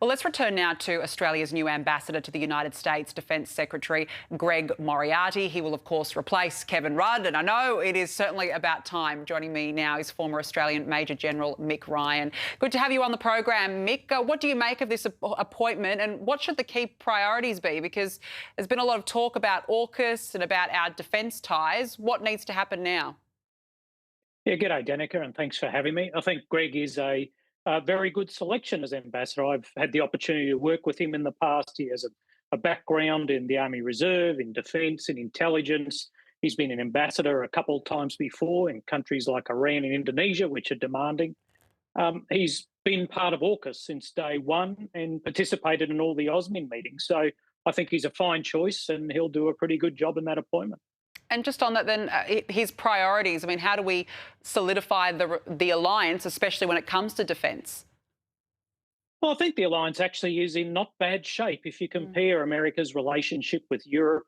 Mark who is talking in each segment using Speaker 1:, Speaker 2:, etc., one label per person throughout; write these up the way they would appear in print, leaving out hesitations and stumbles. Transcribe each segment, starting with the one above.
Speaker 1: Well, let's return now to Australia's new ambassador to the United States, Defence Secretary Greg Moriarty. He will, of course, replace Kevin Rudd, and I know it is certainly about time. Joining me now is former Australian Major General Mick Ryan. Good to have you on the program, Mick. What do you make of this appointment, and what should the key priorities be? Because there's been a lot of talk about AUKUS and about our defence ties. What needs to happen now?
Speaker 2: Yeah, g'day, Danica, and thanks for having me. I think Greg is a very good selection as ambassador. I've had the opportunity to work with him in the past. He has a background in the Army Reserve, in defence, in intelligence. He's been an ambassador a couple of times before in countries like Iran and Indonesia, which are demanding. He's been part of AUKUS since day one and participated in all the OSMIN meetings. So I think he's a fine choice and he'll do a pretty good job in that appointment.
Speaker 1: And just on that then, his priorities, I mean, how do we solidify the alliance, especially when it comes to defence?
Speaker 2: Well, I think the alliance actually is in not bad shape. If you compare America's relationship with Europe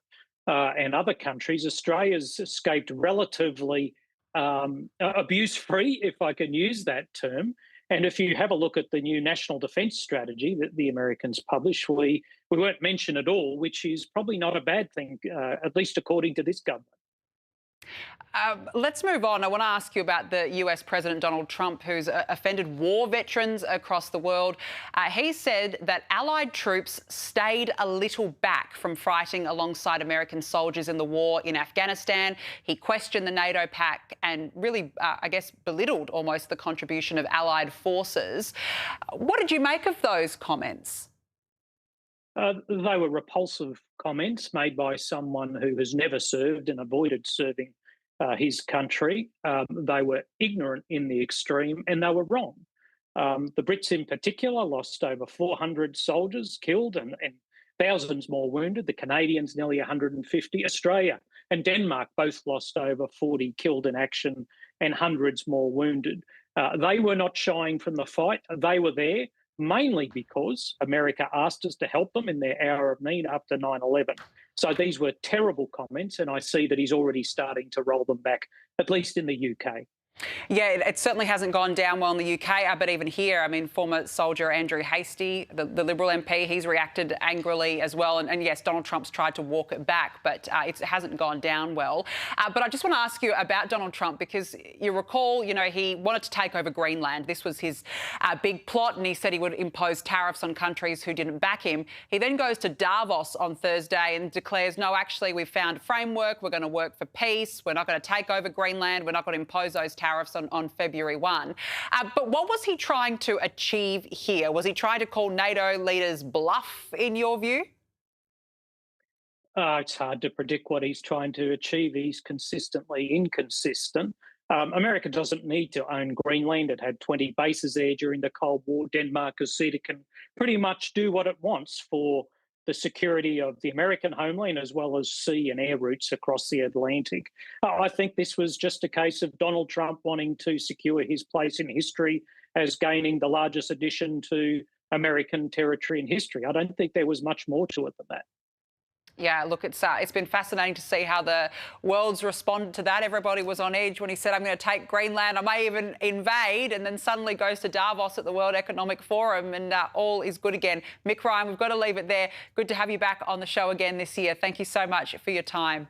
Speaker 2: and other countries, Australia's escaped relatively abuse-free, if I can use that term. And if you have a look at the new National Defence Strategy that the Americans published, we weren't mentioned at all, which is probably not a bad thing, at least according to this government.
Speaker 1: Let's move on. I want to ask you about the US President Donald Trump, who's offended war veterans across the world. He said that Allied troops stayed a little back from fighting alongside American soldiers in the war in Afghanistan. He questioned the NATO pact and really, I guess, belittled almost the contribution of Allied forces. What did you make of those comments?
Speaker 2: They were repulsive comments made by someone who has never served and avoided serving his country. They were ignorant in the extreme and they were wrong. The Brits in particular lost over 400 soldiers killed and thousands more wounded. The Canadians nearly 150. Australia and Denmark both lost over 40 killed in action and hundreds more wounded. They were not shying from the fight. They were there mainly because America asked us to help them in their hour of need after 9/11. So these were terrible comments, and I see that he's already starting to roll them back, at least in the UK.
Speaker 1: Yeah, it certainly hasn't gone down well in the UK, but even here, I mean, former soldier Andrew Hastie, the Liberal MP, he's reacted angrily as well. And yes, Donald Trump's tried to walk it back, but it hasn't gone down well. But I just want to ask you about Donald Trump, because you recall, you know, he wanted to take over Greenland. This was his big plot, and he said he would impose tariffs on countries who didn't back him. He then goes to Davos on Thursday and declares, no, actually, we've found a framework. We're going to work for peace. We're not going to take over Greenland. We're not going to impose those tariffs on February 1. But what was he trying to achieve here? Was he trying to call NATO leaders bluff, in your view?
Speaker 2: It's hard to predict what he's trying to achieve. He's consistently inconsistent. America doesn't need to own Greenland. It had 20 bases there during the Cold War. Denmark has said it can pretty much do what it wants for the security of the American homeland, as well as sea and air routes across the Atlantic. I think this was just a case of Donald Trump wanting to secure his place in history as gaining the largest addition to American territory in history. I don't think there was much more to it than that.
Speaker 1: Yeah, look, it's been fascinating to see how the world's responded to that. Everybody was on edge when he said, I'm going to take Greenland, I may even invade, and then suddenly goes to Davos at the World Economic Forum and all is good again. Mick Ryan, we've got to leave it there. Good to have you back on the show again this year. Thank you so much for your time.